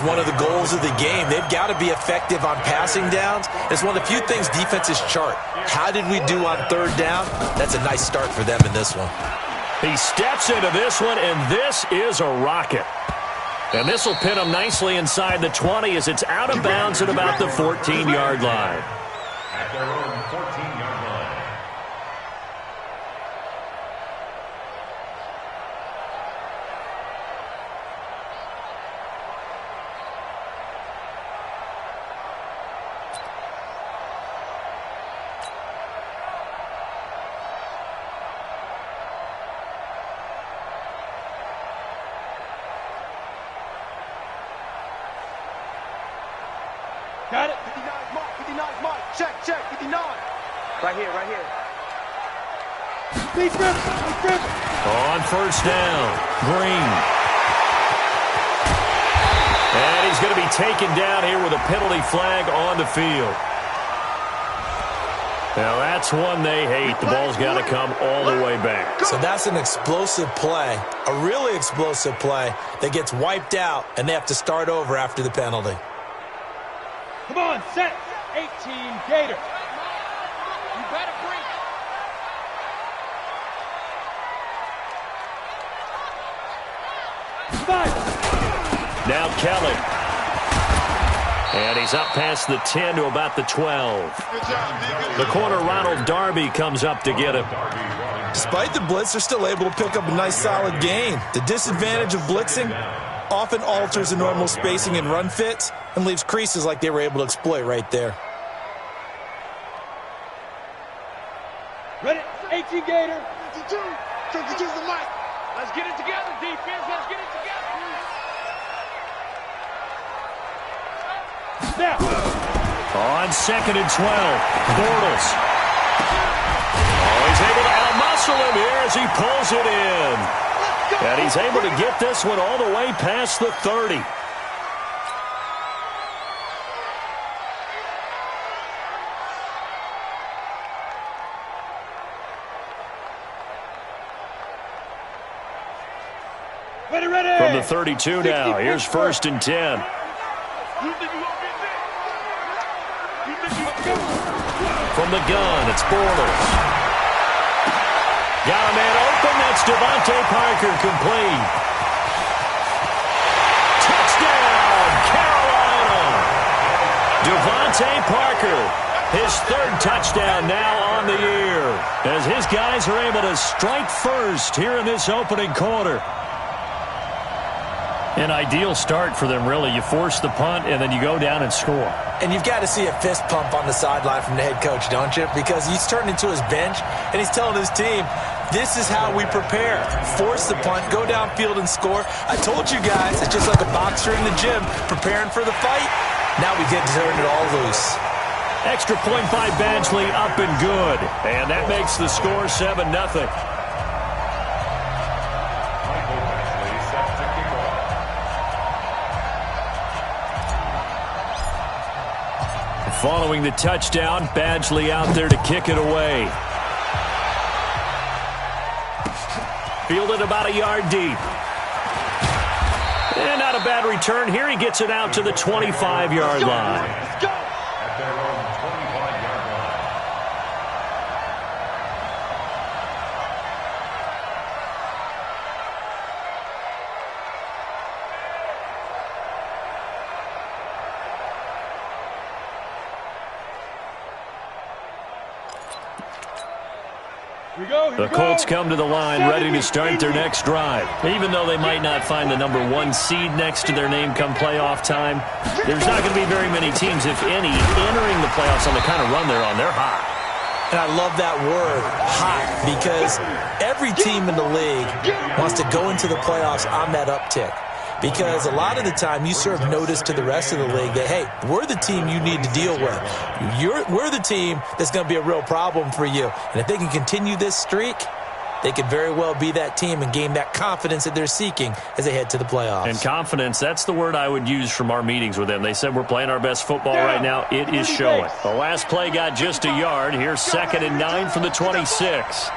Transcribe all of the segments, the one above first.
One of the goals of the game. They've got to be effective on passing downs. It's one of the few things defenses chart. How did we do on third down? That's a nice start for them in this one. He steps into this one, and this is a rocket. And this will pin him nicely inside the 20 as it's out of bounds at about the 14-yard line. At their own 14-yard line. Got it. 59 mark. Check. 59. Right here. Deep grip. On first down, Green. And he's going to be taken down here with a penalty flag on the field. Now that's one they hate. The ball's got to come all the way back. So that's an explosive play, a really explosive play that gets wiped out, and they have to start over after the penalty. Come on, set. 18 Gator. You better bring it. Now Kelly. And he's up past the 10 to about the 12. The corner, Ronald Darby, comes up to get him. Despite the blitz, they're still able to pick up a nice solid gain. The disadvantage of blitzing often alters the normal spacing and run fits and leaves creases like they were able to exploit right there. Ready? 18 Gator. 52. 52's the mic. Let's get it together, defense. Let's get it together. Now. On second and 12, Bortles. Oh, he's able to outmuscle him here as he pulls it in. And he's able to get this one all the way past the 30. Ready. From the 32 now, here's first and 10. From the gun, it's Bortles. Got a man open. That's Devontae Parker, complete. Touchdown, Carolina. Devontae Parker, his third touchdown now on the year, as his guys are able to strike first here in this opening quarter. An ideal start for them, really. You force the punt, and then you go down and score. And you've got to see a fist pump on the sideline from the head coach, don't you? Because he's turned into his bench, and he's telling his team, this is how we prepare. Force the punt, go downfield and score. I told you guys, it's just like a boxer in the gym preparing for the fight. Now we get to turn it all loose. Extra point by Badgley, up and good. And that makes the score 7-0. Following the touchdown, Badgley out there to kick it away. Fielded about a yard deep. And not a bad return here. He gets it out to the 25-yard line. At their own 25-yard line. The Colts come to the line ready to start their next drive. Even though they might not find the number 1 seed next to their name come playoff time, there's not going to be very many teams, if any, entering the playoffs on the kind of run they're on. They're hot. And I love that word, hot, because every team in the league wants to go into the playoffs on that uptick. Because a lot of the time you serve notice to the rest of the league that, hey, we're the team you need to deal with. We're the team that's going to be a real problem for you. And if they can continue this streak, they could very well be that team and gain that confidence that they're seeking as they head to the playoffs. And confidence, that's the word I would use from our meetings with them. They said we're playing our best football right now. It is showing. The last play got just a yard. Here's 2nd and 9 from the 26.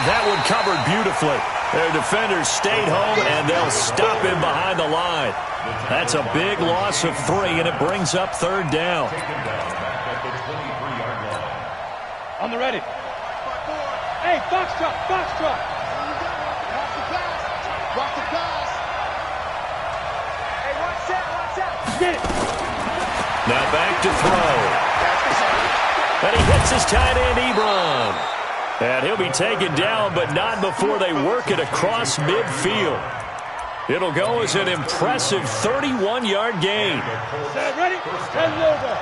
That one covered beautifully. Their defenders stayed home, and they'll stop him behind the line. That's a big loss of 3, and it brings up 3rd down. On the ready. Hey, Foxtrot, Foxtrot. Watch the pass. Hey, watch out. Get it. Now back to throw. And he hits his tight end, Ebron. And he'll be taken down, but not before they work it across midfield. It'll go as an impressive 31-yard gain. Set, ready? Head over.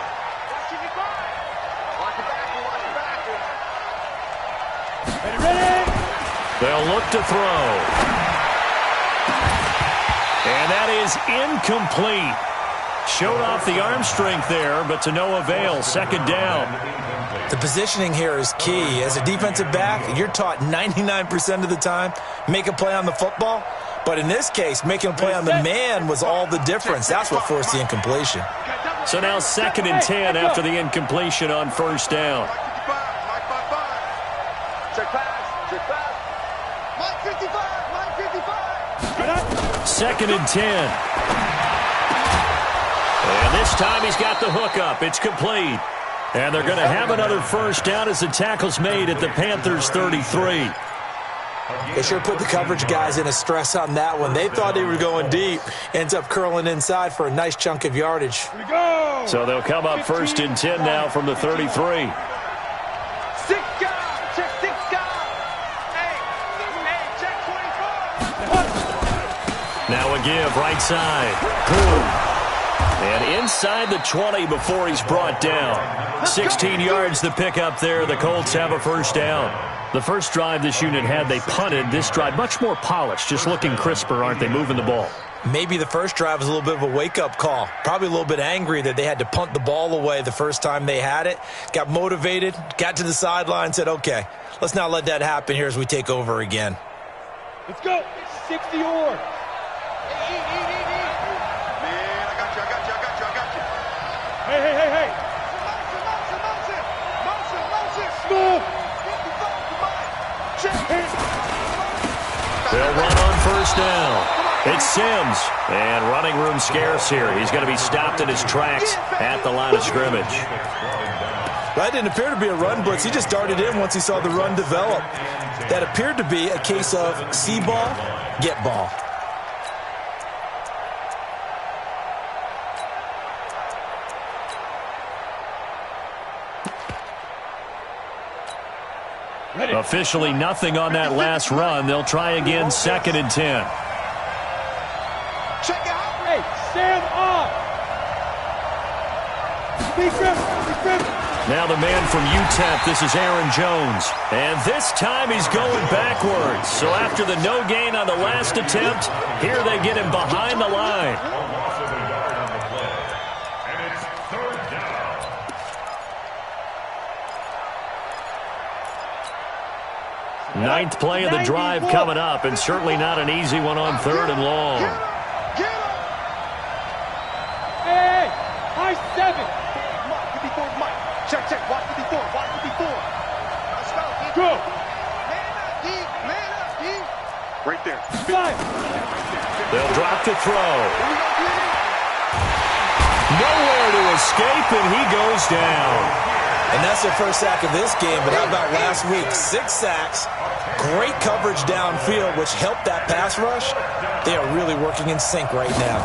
Ready, ready? They'll look to throw. And that is incomplete. Showed off the arm strength there, but to no avail. 2nd down. The positioning here is key. As a defensive back, you're taught 99% of the time, make a play on the football. But in this case, making a play on the man was all the difference. That's what forced the incompletion. So now 2nd and 10 after the incompletion on 1st down. Check pass. Check pass. Mike 55. Mike 55. 2nd and 10. And this time he's got the hook up. It's complete. And they're going to have another 1st down as the tackle's made at the Panthers' 33. They sure put the coverage guys in a stress on that one. They thought they were going deep. Ends up curling inside for a nice chunk of yardage. Here we go. So they'll come up 1st and 10 now from the 33. 6 guard. Check 6 guard. Hey, check 24. Now a give right side. Boom. And inside the 20 before he's brought down. 16 yards to pick up there. The Colts have a 1st down. The first drive this unit had, they punted. This drive, much more polished, just looking crisper, aren't they, moving the ball? Maybe the first drive was a little bit of a wake-up call. Probably a little bit angry that they had to punt the ball away the first time they had it. Got motivated, got to the sideline, said, okay, let's not let that happen here as we take over again. Let's go. 60 or. Hey. Motion. They'll run on 1st down. It's Sims. And running room scarce here. He's going to be stopped in his tracks at the line of scrimmage. That didn't appear to be a run blitz. He just darted in once he saw the run develop. That appeared to be a case of see ball, get ball. Ready. Officially nothing on that last run. They'll try again 2nd and 10. Check out. Hey, stand up. Be grip. Now the man from UTEP, this is Aaron Jones. And this time he's going backwards. So after the no gain on the last attempt, here they get him behind the line. And it's 3rd down. Ninth play of the drive coming up, and certainly not an easy one on 3rd and long. Hey, high 7. Mike 54. Mike. Check. Watch 54. Watch 54. Let's go. Go. Man up, D. Right there. 5. They'll drop to throw. Nowhere to escape, and he goes down. And that's their first sack of this game, but how about last week? 6 sacks, great coverage downfield, which helped that pass rush. They are really working in sync right now.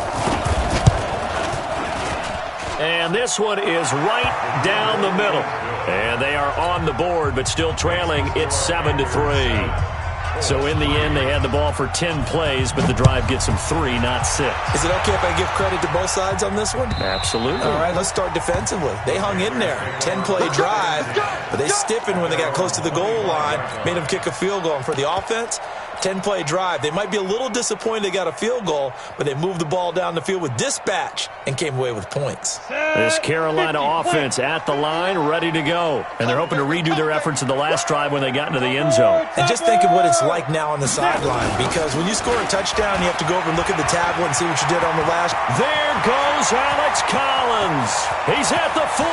And this one is right down the middle. And they are on the board, but still trailing. It's 7-3. So in the end, they had the ball for 10 plays, but the drive gets them 3, not 6. Is it okay if I give credit to both sides on this one? Absolutely. All right, let's start defensively. They hung in there. 10-play drive, but they stiffened when they got close to the goal line, made them kick a field goal. And for the offense, 10-play drive. They might be a little disappointed they got a field goal, but they moved the ball down the field with dispatch and came away with points. This Carolina offense at the line, ready to go. And they're hoping to redo their efforts in the last drive when they got into the end zone. And just think of what it's like now on the sideline, because when you score a touchdown, you have to go over and look at the tablet and see what you did on the last. There goes Alex Collins. He's at the 40,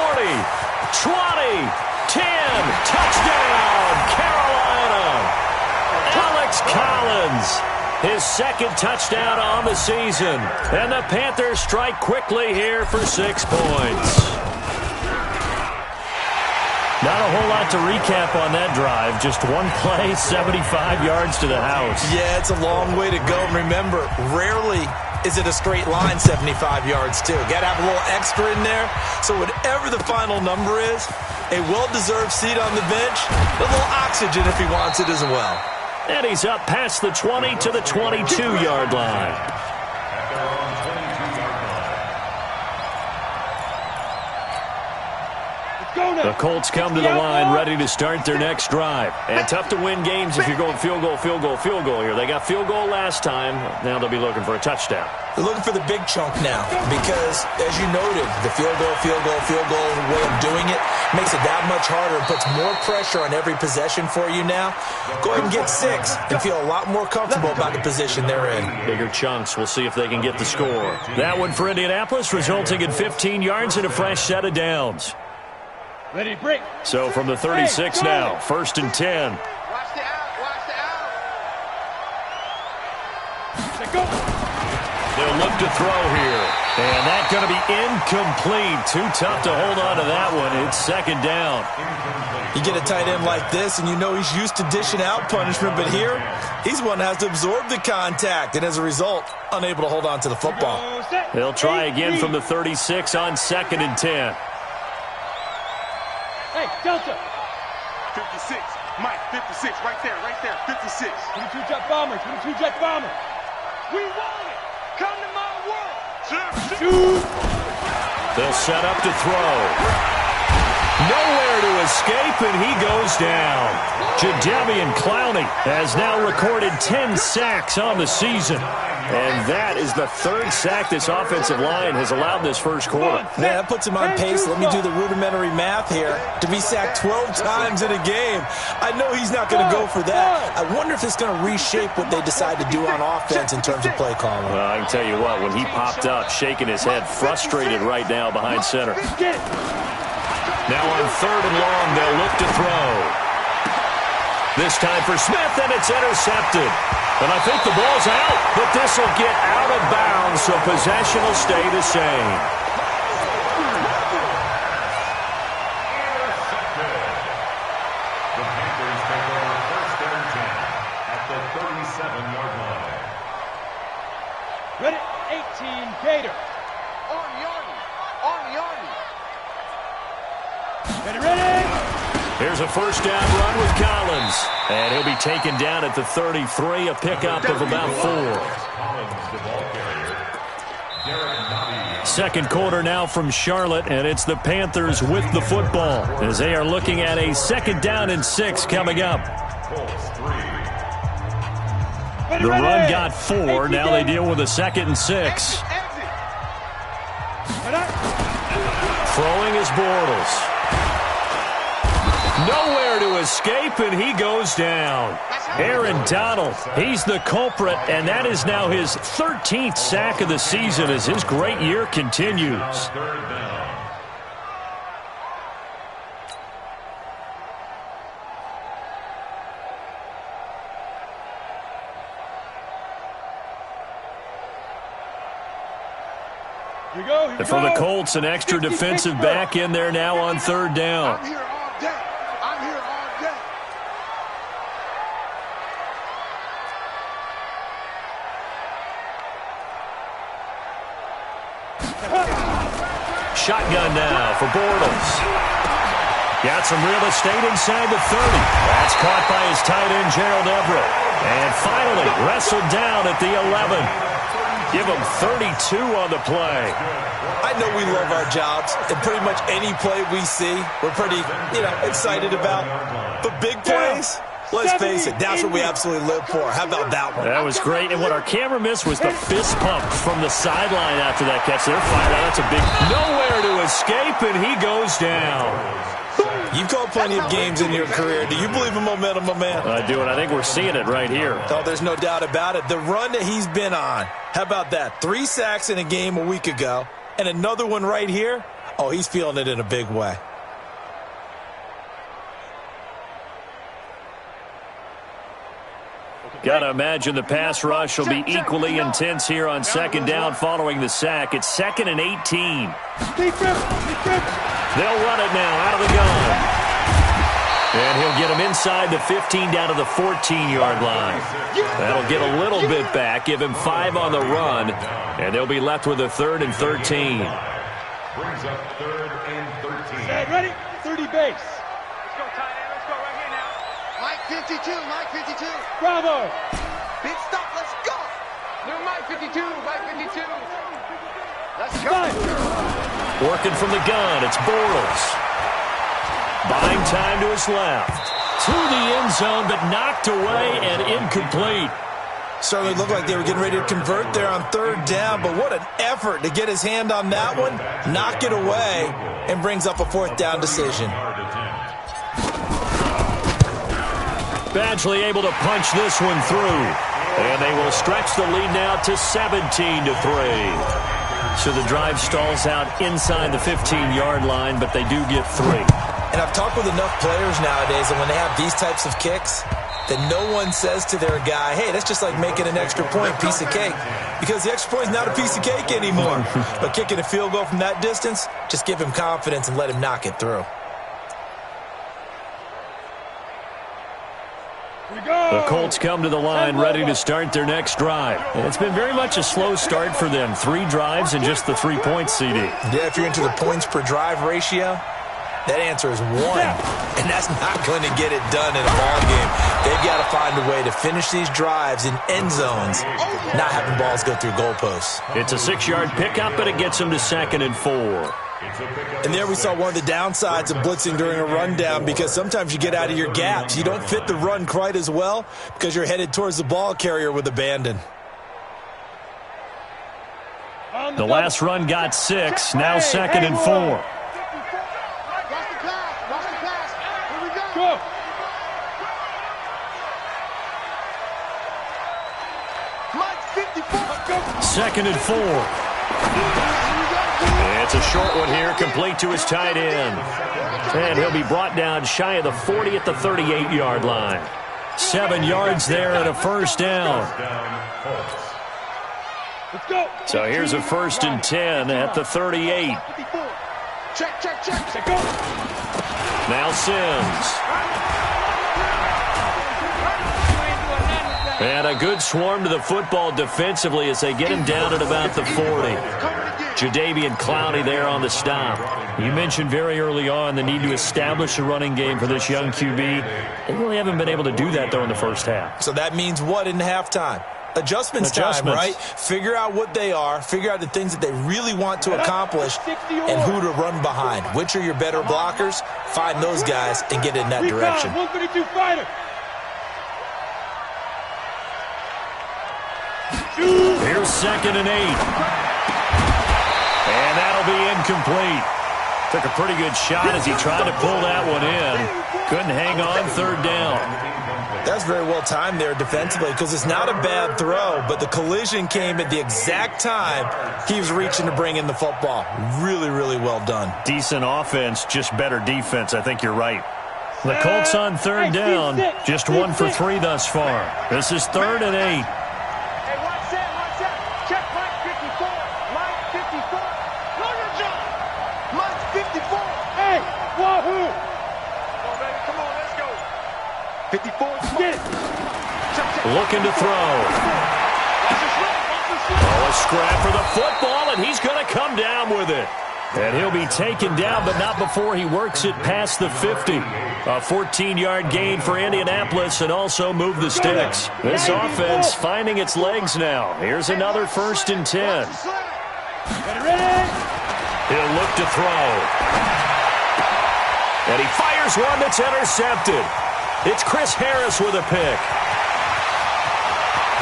20, 10, touchdown, Carolina. Alex Collins, his second touchdown on the season. And the Panthers strike quickly here for 6 points. Not a whole lot to recap on that drive. Just one play, 75 yards to the house. Yeah, it's a long way to go. And remember, rarely is it a straight line 75 yards, too. Got to have a little extra in there. So whatever the final number is, a well-deserved seat on the bench, a little oxygen if he wants it as well. And he's up past the 20 to the 22-yard line. The Colts come to the line ready to start their next drive. And tough to win games if you're going field goal, field goal, field goal here. They got field goal last time. Now they'll be looking for a touchdown. They're looking for the big chunk now because, as you noted, the field goal way of doing it makes it that much harder and puts more pressure on every possession for you now. Go ahead and get 6 and feel a lot more comfortable about the position they're in. Bigger chunks. We'll see if they can get the score. That one for Indianapolis, resulting in 15 yards and a fresh set of downs. Ready, break. So from the 36 now, 1st and 10. Watch the out. Watch the out. Go. They'll look to throw here. And that's going to be incomplete. Too tough to hold on to that one. It's 2nd down. You get a tight end like this, and you know he's used to dishing out punishment, but here, he's one that has to absorb the contact, and as a result, unable to hold on to the football. They'll try again from the 36 on 2nd and 10. Hey, Delta. 56. Mike, 56. Right there. 56. 22 jet bomber. 22 jet bomber. We want it. Come to my world. Shoot. They'll set up to throw. Nowhere to escape, and he goes down. Jadeveon Clowney has now recorded 10 sacks on the season. And that is the 3rd sack this offensive line has allowed this first quarter. Yeah, that puts him on pace. Let me do the rudimentary math here. To be sacked 12 times in a game, I know he's not going to go for that. I wonder if it's going to reshape what they decide to do on offense in terms of play calling. Well, I can tell you what, when he popped up, shaking his head, frustrated right now behind center. Now on 3rd and long, they'll look to throw. This time for Smith, and it's intercepted. And I think the ball's out, but this will get out of bounds, so possession will stay the same. The Panthers take over 1st and 10 at the 37-yard line. Ready, 18, Gator. On Yardy. Ready. Here's a 1st down run with Collins. And he'll be taken down at the 33, a pickup of about 4. Collins, the ball carrier. Derek Nobby. 2nd quarter now from Charlotte, and it's the Panthers with the football as they are looking at a 2nd down and 6 coming up. Colts 3. The run got 4. Now they deal with a 2nd and 6. Throwing is Bortles. Nowhere to escape, and he goes down. Aaron Donald, he's the culprit, and that is now his 13th sack of the season as his great year continues. 3rd down. Here we go. And for the Colts, an extra defensive back in there now on 3rd down. I'm here all day. Shotgun now for Bortles. Got some real estate inside the 30. That's caught by his tight end, Gerald Everett. And finally wrestled down at the 11. Give him 32 on the play. I know we love our jobs, and pretty much any play we see, we're pretty, excited about. But big plays, let's face it, that's what we absolutely live for. How about that one? That was great, and what our camera missed was the fist pump from the sideline after that catch. They're fired out. That's a big nowhere to escape, and he goes down. You've called plenty of games in your career. Do you believe in momentum, my man? I do, and I think we're seeing it right here. Oh, there's no doubt about it. The run that he's been on, how about that? 3 sacks in a game a week ago, and another one right here. Oh, he's feeling it in a big way. Gotta imagine the pass rush will be equally intense here on second down following the sack. It's 2nd and 18. They'll run it now out of the gun. And he'll get him inside the 15 down to the 14-yard line. That'll get a little bit back, give him 5 on the run, and they'll be left with a 3rd and 13. Brings up 3rd and 13. Ready? 30 base. Let's go, tight end. Let's go right here now. Mike 52. Mike 52. Bravo. Big stop. Let's go. New Mike 52. Mike 52. Let's go. Working from the gun, it's Bortles. Buying time to his left. To the end zone, but knocked away and incomplete. Certainly looked like they were getting ready to convert there on 3rd down, but what an effort to get his hand on that one, knock it away, and brings up a 4th down decision. Badgley able to punch this one through. And they will stretch the lead now to 17-3. So the drive stalls out inside the 15-yard line, but they do get 3. And I've talked with enough players nowadays, and when they have these types of kicks, that no one says to their guy, hey, that's just like making an extra point, piece of cake. Because the extra point is not a piece of cake anymore. But kicking a field goal from that distance, just give him confidence and let him knock it through. The Colts come to the line ready to start their next drive. And it's been very much a slow start for them. 3 drives and just the 3 points, CD. Yeah, if you're into the points per drive ratio, that answer is 1. And that's not going to get it done in a ball game. They've got to find a way to finish these drives in end zones, not having balls go through goalposts. It's a 6-yard pickup, and it gets them to 2nd and 4. And there we saw one of the downsides of blitzing during a rundown, because sometimes you get out of your gaps. You don't fit the run quite as well because you're headed towards the ball carrier with abandon. The last run got 6, now 2nd and 4. Go. Mike 54. 2nd and 4. It's a short one here, complete to his tight end. And he'll be brought down shy of the 40 at the 38-yard line. 7 yards there and a 1st down. Let's go. So here's a 1st and 10 at the 38. Check. Go. Now Sims. And a good swarm to the football defensively as they get him down at about the 40. Jadeveon Clowney there on the stop. You mentioned very early on the need to establish a running game for this young QB. They really haven't been able to do that, though, in the first half. So that means what in halftime? Adjustments time, right? Figure out what they are, figure out the things that they really want to accomplish, and who to run behind. Which are your better blockers? Find those guys and get in that direction. 132 fighter. Here's 2nd and 8. And that'll be incomplete. Took a pretty good shot as he tried to pull that one in. Couldn't hang on 3rd down. That's very well timed there defensively, because it's not a bad throw, but the collision came at the exact time he was reaching to bring in the football. Really, really well done. Decent offense, just better defense. I think you're right. The Colts on 3rd down, just 1 for 3 thus far. This is 3rd and 8. Hey, watch that. Check Mike 54. Mike 54. Logan John. Mike 54. Hey, wahoo. Come on, baby. Come on, let's go. 54. Get it. Looking to throw. Oh, a scrap for the football, and he's going to come down with it. And he'll be taken down, but not before he works it past the 50. A 14-yard gain for Indianapolis, and also move the sticks. This offense finding its legs now. Here's another 1st and 10. Ready? He'll look to throw. And he fires one that's intercepted. It's Chris Harris with a pick.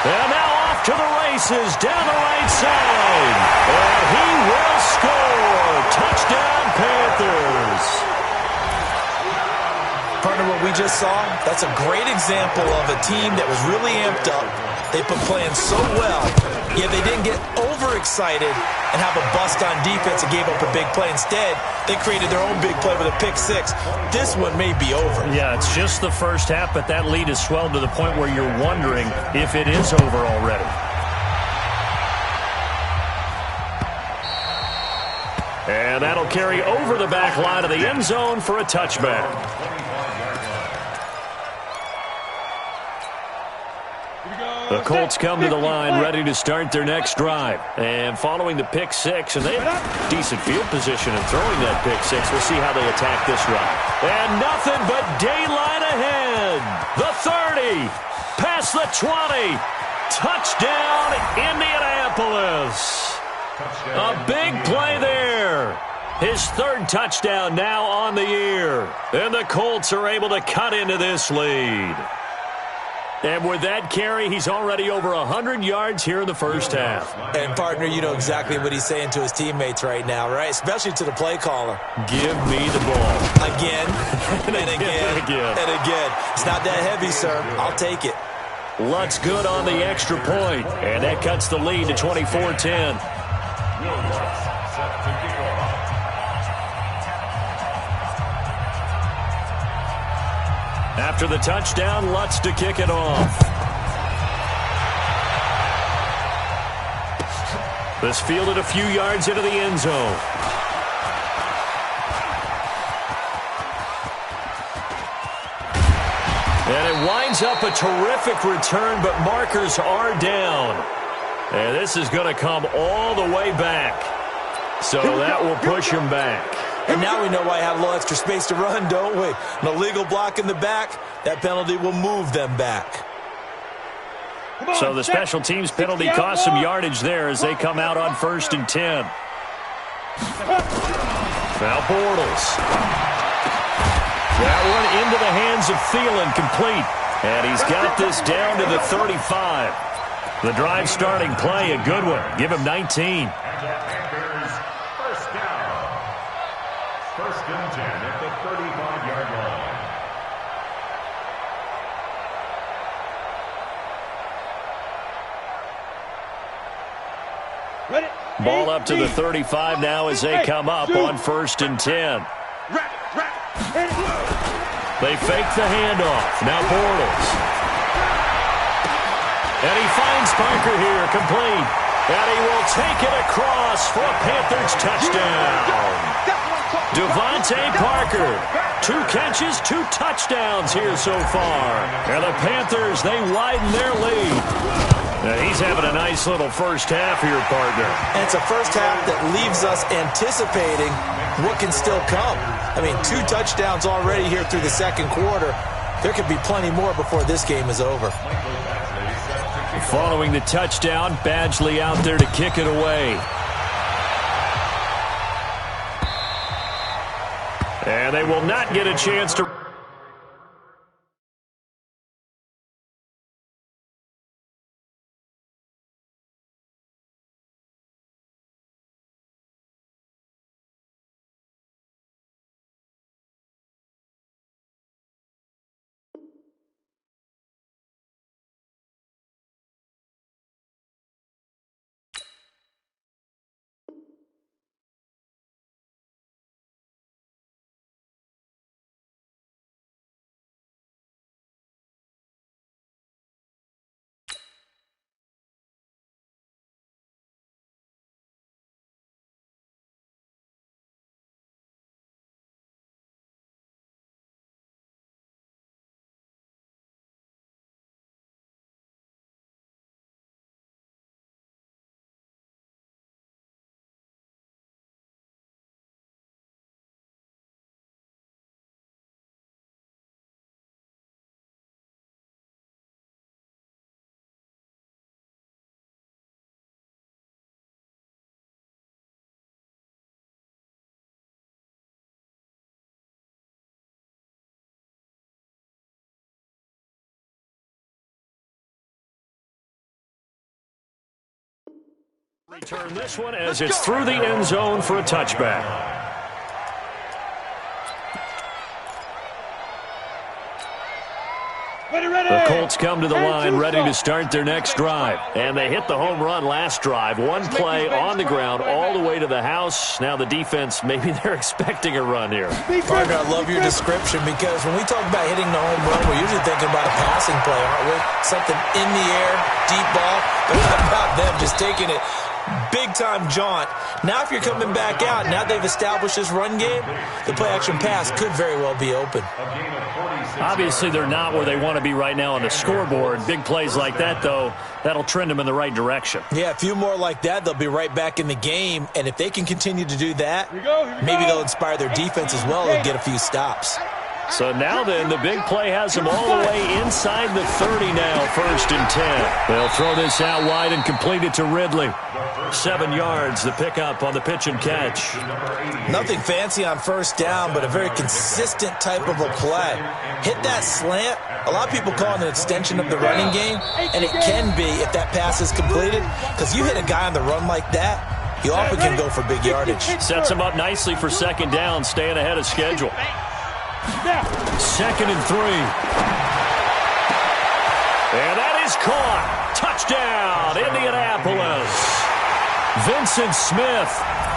And now off to the races down the right side. And he will score. Touchdown, Panthers. Partner, what we just saw, that's a great example of a team that was really amped up. They put playing so well, yet they didn't get over overexcited and have a bust on defense and gave up a big play. Instead, they created their own big play with a pick six. This one may be over. Yeah, it's just the first half, but that lead has swelled to the point where you're wondering if it is over already. And that'll carry over the back line of the end zone for a touchback. The Colts come to the line ready to start their next drive. And following the pick six, and they have decent field position in throwing that pick six. We'll see how they attack this drive. And nothing but daylight ahead. The 30, past the 20. Touchdown, Indianapolis. A big play there. His third touchdown now on the year. And the Colts are able to cut into this lead. And with that carry, he's already over 100 yards here in the first half. And, partner, you know exactly what he's saying to his teammates right now, right? Especially to the play caller. Give me the ball. Again, and again, and again. It's not that heavy, sir. I'll take it. Lutz good on the extra point. And that cuts the lead to 24-10. After the touchdown, Lutz to kick it off. This fielded a few yards into the end zone. And it winds up a terrific return, but markers are down. And this is going to come all the way back. So that will push him back. And now we know why I have a little extra space to run, don't we? An illegal block in the back, that penalty will move them back. So the special teams penalty cost some yardage there as they come out on 1st and 10. Now Bortles. That one into the hands of Thielen, complete. And he's got this down to the 35. The drive starting play, a good one. Give him 19. First down. 1st and 10 at the 35-yard line. Ball up to the 35 now as they come up on 1st and 10. They fake the handoff. Now Bortles. And he finds Parker here, complete. And he will take it across for a Panthers touchdown. Devontae Parker, 2 catches, 2 touchdowns here so far. And the Panthers, they widen their lead. Now he's having a nice little first half here, partner. And it's a first half that leaves us anticipating what can still come. I mean, 2 touchdowns already here through the second quarter. There could be plenty more before this game is over. Following the touchdown, Badgley out there to kick it away. And they will not get a chance to... Return this one as it's through the end zone for a touchback. The Colts come to the line ready to start their next drive. And they hit the home run last drive. One play on the ground all the way to the house. Now the defense, maybe they're expecting a run here. Partner, I love your description because when we talk about hitting the home run, we're usually thinking about a passing play, aren't we? Something in the air, deep ball. But how about them just taking it big-time jaunt? Now if you're coming back out, now they've established this run game, the play-action pass could very well be open. Obviously, they're not where they want to be right now on the scoreboard. Big plays like that, though, that'll trend them in the right direction. Yeah, a few more like that, they'll be right back in the game. And if they can continue to do that, maybe they'll inspire their defense as well and get a few stops. So now then, the big play has them all the way inside the 30 now, 1st and 10. They'll throw this out wide and complete it to Ridley. 7 yards, the pickup on the pitch and catch. Nothing fancy on 1st down, but a very consistent type of a play. Hit that slant. A lot of people call it an extension of the running game, and it can be if that pass is completed, because you hit a guy on the run like that, he often can go for big yardage. Sets him up nicely for 2nd down, staying ahead of schedule. 2nd and 3. And that is caught. Touchdown, Indianapolis. Vincent Smith,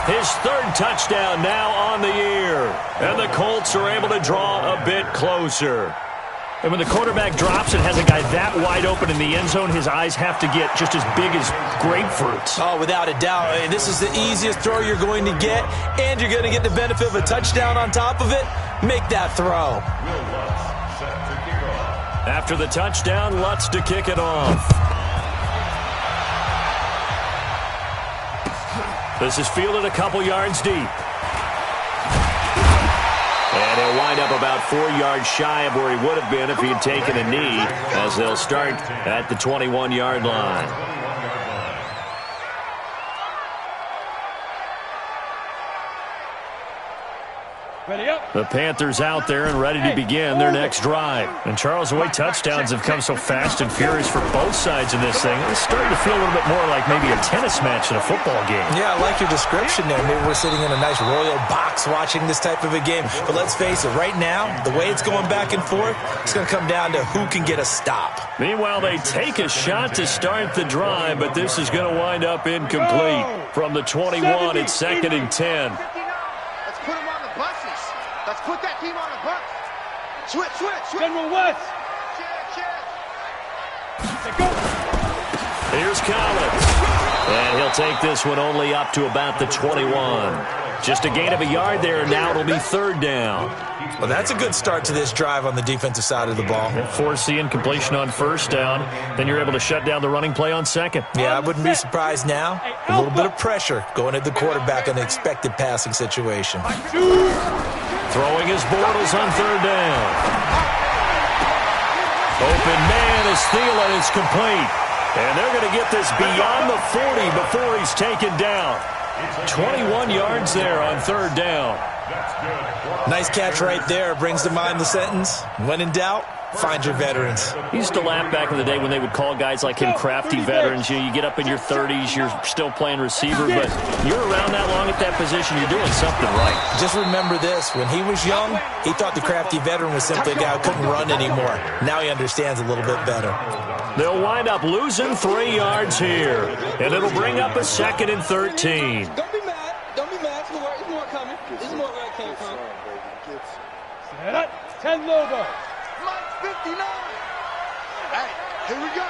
his 3rd touchdown now on the year. And the Colts are able to draw a bit closer. And when the quarterback drops and has a guy that wide open in the end zone, his eyes have to get just as big as grapefruits. Oh, without a doubt. And this is the easiest throw you're going to get, and you're going to get the benefit of a touchdown on top of it. Make that throw. After the touchdown, Lutz to kick it off. This is fielded a couple yards deep. And he'll wind up about 4 yards shy of where he would have been if he had taken a knee, as they'll start at the 21-yard line. The Panthers out there and ready to begin their next drive. And Charles, the way touchdowns have come so fast and furious for both sides in this thing, it's starting to feel a little bit more like maybe a tennis match than a football game. Yeah, I like your description there. Maybe we're sitting in a nice royal box watching this type of a game. But let's face it, right now, the way it's going back and forth, it's going to come down to who can get a stop. Meanwhile, they take a shot to start the drive, but this is going to wind up incomplete. From the 21, it's 2nd and 10. Let's put that team on the bus. Switch. General West. Here's Collins. And he'll take this one only up to about the 21. Just a gain of a yard there, and now it'll be 3rd down. Well, that's a good start to this drive on the defensive side of the ball. Force the incompletion on 1st down. Then you're able to shut down the running play on 2nd. Yeah, I wouldn't be surprised now. A little bit of pressure going at the quarterback in the expected passing situation. Throwing his Bortles on 3rd down. Open man is Thielen. It's complete. And they're going to get this beyond the 40 before he's taken down. 21 yards there on 3rd down. Nice catch right there. Brings to mind the sentence, when in doubt, find your veterans. He used to laugh back in the day when they would call guys like him crafty veterans. You get up in your 30s, you're still playing receiver, but you're around that long at that position, you're doing something right. Just remember this, when he was young, he thought the crafty veteran was simply a guy who couldn't run anymore. Now he understands a little bit better. They'll wind up losing 3 yards here, and it'll bring up a 2nd and 13. Don't be mad. Don't be mad. There's more coming. This is more where it came from. Set up. 10 Lobo. Mike 59. Hey, here we go.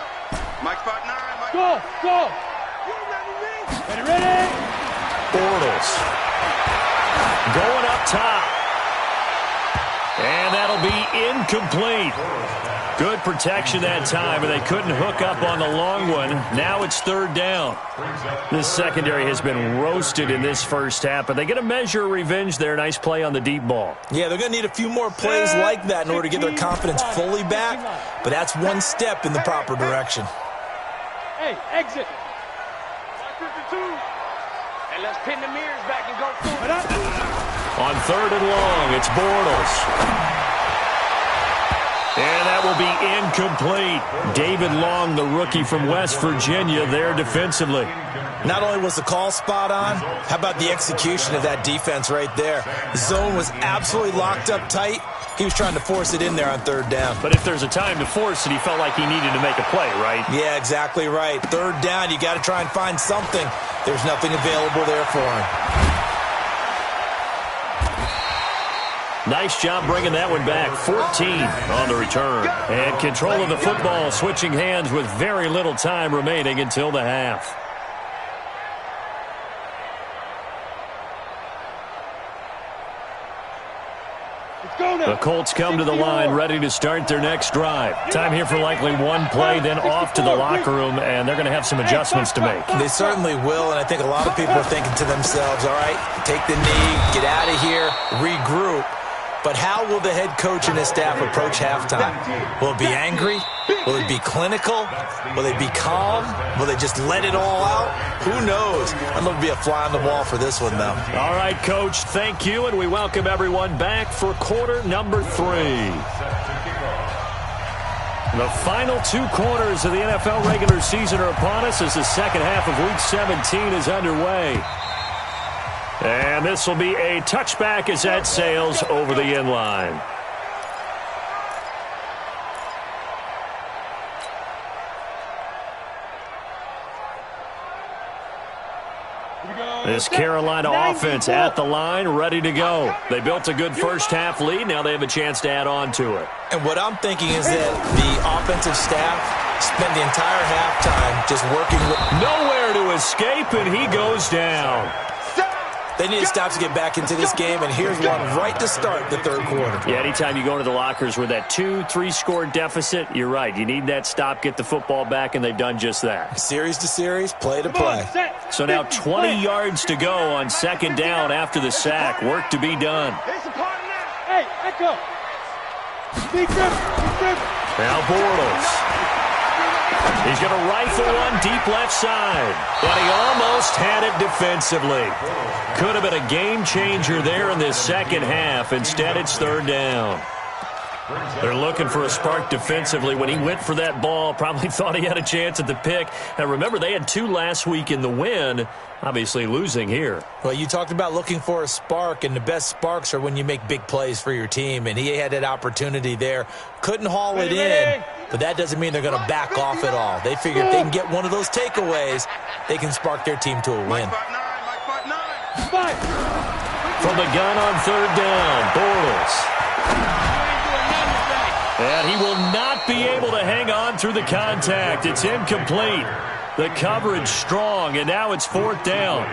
Mike spot 9. Mike. Go. You ready, Ready. Bortles going up top. And that'll be incomplete. Good protection that time, and they couldn't hook up on the long one. Now it's 3rd down. This secondary has been roasted in this first half, but they get a measure of revenge there. Nice play on the deep ball. Yeah, they're going to need a few more plays like that in order to get their confidence fully back, but that's one step in the proper direction. Hey, exit. 52. And let's pin the mirrors back and go through it. On 3rd and long, it's Bortles. And that will be incomplete. David Long, the rookie from West Virginia, there defensively. Not only was the call spot on, how about the execution of that defense right there? The zone was absolutely locked up tight. He was trying to force it in there on third down. But if there's a time to force it, he felt like he needed to make a play, right? Yeah, exactly right. Third down, you got to try and find something. There's nothing available there for him. Nice job bringing that one back. 14 on the return. And control of the football, switching hands with very little time remaining until the half. The Colts come to the line, ready to start their next drive. Time here for likely one play, then off to the locker room, and they're going to have some adjustments to make. They certainly will, and I think a lot of people are thinking to themselves, all right, take the knee, get out of here, regroup. But how will the head coach and his staff approach halftime? Will it be angry? Will it be clinical? Will they be calm? Will they just let it all out? Who knows? I'd love to be a fly on the wall for this one, though. All right, Coach, thank you, and we welcome everyone back for quarter number 3. The final 2 quarters of the NFL regular season are upon us as the second half of Week 17 is underway. And this will be a touchback as that sails over the end line. This Carolina offense at the line, ready to go. They built a good first half lead. Now they have a chance to add on to it. And what I'm thinking is that the offensive staff spent the entire halftime just working with... Nowhere to escape, and he goes down. They need to stop to get back into this game, and here's one right to start the third quarter. Yeah, anytime you go into the lockers with that 2-3 score deficit, you're right. You need that stop, get the football back, and they've done just that. Series to series, play to play. So now 20 yards to go on second down after the sack. Work to be done. Hey, echo. Now Bortles. He's going to rifle one deep left side. But he almost had it defensively. Could have been a game changer there in this second half. Instead, it's third down. They're looking for a spark defensively. When he went for that ball, probably thought he had a chance at the pick. Now, remember, they had 2 last week in the win. Obviously losing here. Well, you talked about looking for a spark, and the best sparks are when you make big plays for your team, and he had that opportunity there. Couldn't haul it in, but that doesn't mean they're going to back off at all. They figure if they can get one of those takeaways, they can spark their team to a win. From the gun on third down, Bortles. And he will not be able to hang on through the contact. It's incomplete. The coverage strong, and now it's fourth down.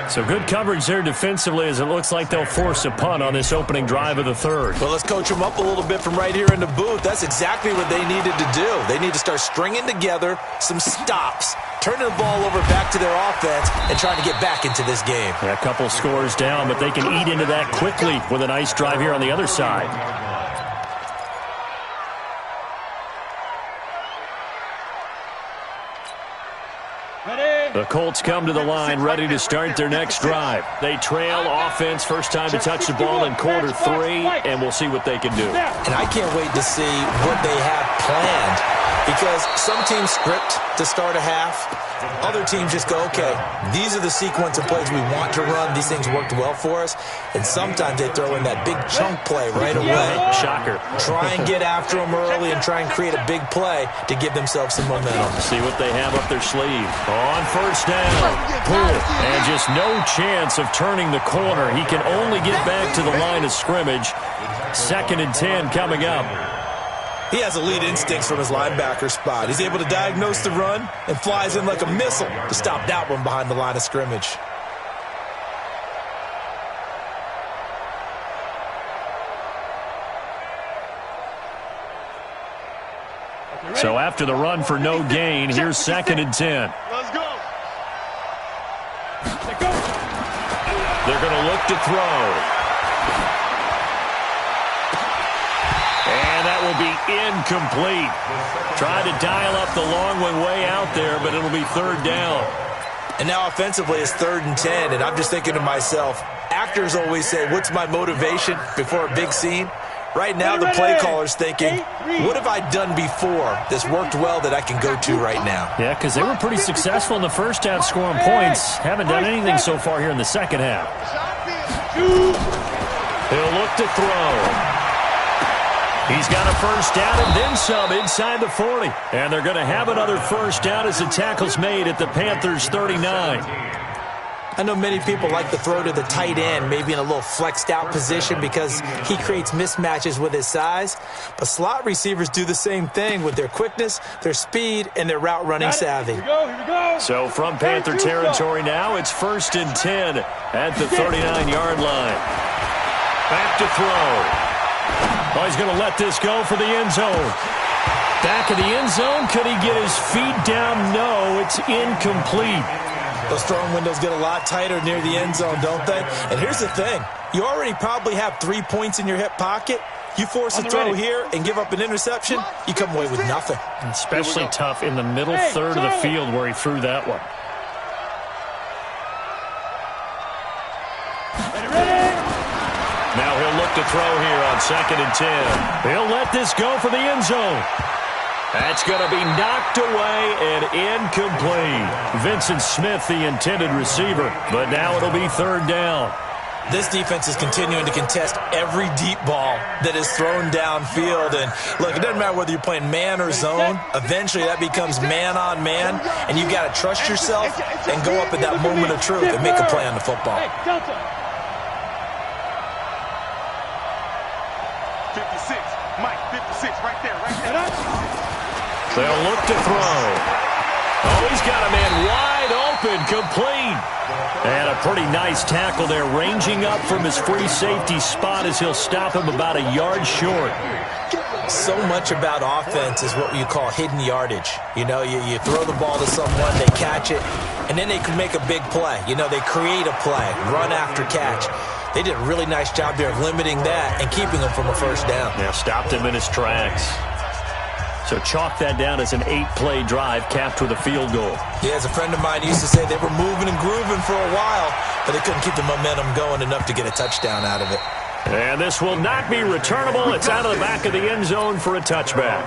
So good coverage there defensively as it looks like they'll force a punt on this opening drive of the third. Well, let's coach them up a little bit from right here in the booth. That's exactly what they needed to do. They need to start stringing together some stops, turning the ball over back to their offense, and trying to get back into this game. A couple scores down, but they can eat into that quickly with a nice drive here on the other side. The Colts come to the line, ready to start their next drive. They trail offense, first time to touch the ball in quarter 3, and we'll see what they can do. And I can't wait to see what they have planned, because some teams script to start a half. Other teams just go, okay, these are the sequence of plays we want to run. These things worked well for us. And sometimes they throw in that big chunk play right away. Shocker. Try and get after them early and try and create a big play to give themselves some momentum. See what they have up their sleeve. On first down, Poole. And just no chance of turning the corner. He can only get back to the line of scrimmage. 2nd and 10 coming up. He has elite instincts from his linebacker spot. He's able to diagnose the run and flies in like a missile to stop that one behind the line of scrimmage. So after the run for no gain, here's 2nd and 10. Let's go. They're going to look to throw. And that will be incomplete. Tried to dial up the long one way out there, but it'll be third down. And now offensively it's 3rd and 10, and I'm just thinking to myself, actors always say, what's my motivation before a big scene? Right now, the play caller's thinking, what have I done before that's worked well that I can go to right now? Yeah, because they were pretty successful in the first half scoring points. Haven't done anything so far here in the second half. He'll look to throw. He's got a first down and then some inside the 40. And they're going to have another first down as the tackle's made at the Panthers' 39. I know many people like to throw to the tight end, maybe in a little flexed out position because he creates mismatches with his size. But slot receivers do the same thing with their quickness, their speed, and their route running savvy. Here we go. So from Panther territory now, it's 1st and 10 at the 39-yard line. Back to throw. Oh, he's going to let this go for the end zone. Back of the end zone. Could he get his feet down? No, it's incomplete. Those throwing windows get a lot tighter near the end zone, don't they? And here's the thing. You already probably have 3 points in your hip pocket. You force a throw here and give up an interception, you come away with nothing. Especially tough in the middle third of the field where he threw that one. Now he'll look to throw here on 2nd and 10. He'll let this go for the end zone. That's going to be knocked away and incomplete. Vincent Smith, the intended receiver, but now it'll be 3rd down. This defense is continuing to contest every deep ball that is thrown downfield. And look, it doesn't matter whether you're playing man or zone. Eventually that becomes man on man, and you've got to trust yourself and go up at that moment of truth and make a play on the football. 56, Mike, 56, right there. They'll look to throw. Oh, he's got a man wide open, complete. And a pretty nice tackle there, ranging up from his free safety spot as he'll stop him about a yard short. So much about offense is what you call hidden yardage. You know, you throw the ball to someone, they catch it, and then they can make a big play. You know, they create a play, run after catch. They did a really nice job there of limiting that and keeping him from a first down. Yeah, stopped him in his tracks. So chalk that down as an 8-play drive capped with a field goal. Yeah, as a friend of mine used to say, they were moving and grooving for a while, but they couldn't keep the momentum going enough to get a touchdown out of it. And this will not be returnable. It's out of the back of the end zone for a touchback.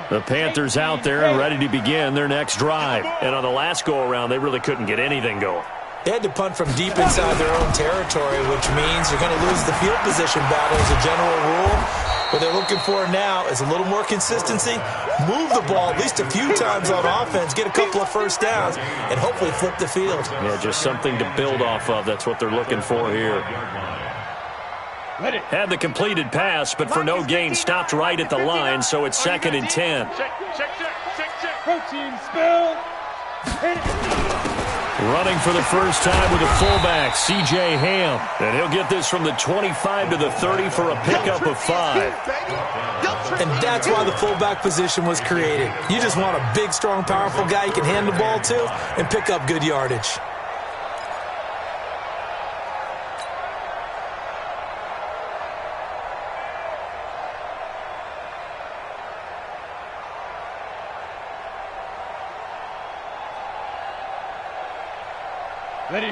The Panthers out there and ready to begin their next drive. And on the last go-around, they really couldn't get anything going. They had to punt from deep inside their own territory, which means you're going to lose the field position battle as a general rule. What they're looking for now is a little more consistency, move the ball at least a few times on offense, get a couple of first downs, and hopefully flip the field. Yeah, just something to build off of. That's what they're looking for here. Had the completed pass, but for no gain, stopped right at the line, so it's 2nd and 10. Check. Protein spill. Running for the first time with a fullback, C.J. Ham. And he'll get this from the 25 to the 30 for a pickup of 5. And that's why the fullback position was created. You just want a big, strong, powerful guy you can hand the ball to and pick up good yardage.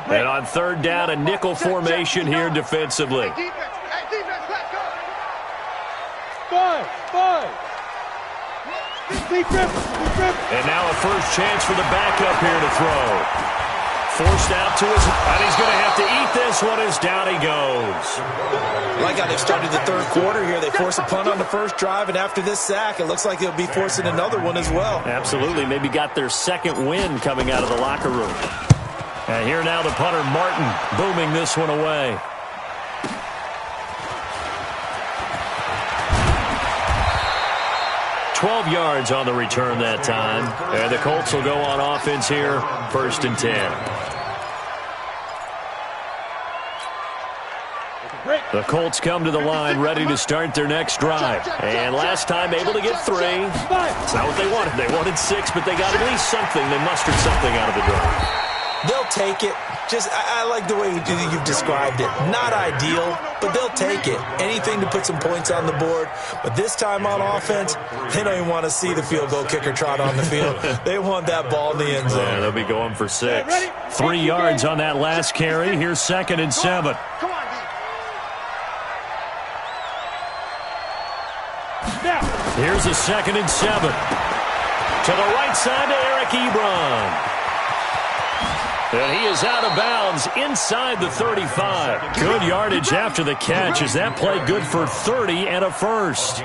And on 3rd down, a nickel formation here defensively. Defense, let's go. 5. Deep rip. And now a first chance for the backup here to throw. Forced out to his, and he's going to have to eat this one as down he goes. Like how they've started the 3rd quarter here. They force a punt on the first drive, and after this sack, it looks like they'll be forcing another one as well. Absolutely. Maybe got their 2nd win coming out of the locker room. And here now the punter, Martin, booming this one away. $12 yards on the return that time. And the Colts will go on offense here, 1st and 10. The Colts come to the line ready to start their next drive. And last time able to get 3. It's not what they wanted. They wanted 6, but they got at least something. They mustered something out of the drive. They'll take it. I like the way you've described it. Not ideal, but they'll take it. Anything to put some points on the board. But this time on offense, they don't even want to see the field goal kicker trot on the field. They want that ball in the end zone. Yeah, they'll be going for 6. 3 yards on that last carry. Here's 2nd and 7. Come on, D. Here's a 2nd and 7. To the right side to Eric Ebron. And he is out of bounds inside the 35. Good yardage after the catch as that play good for 30 and a first.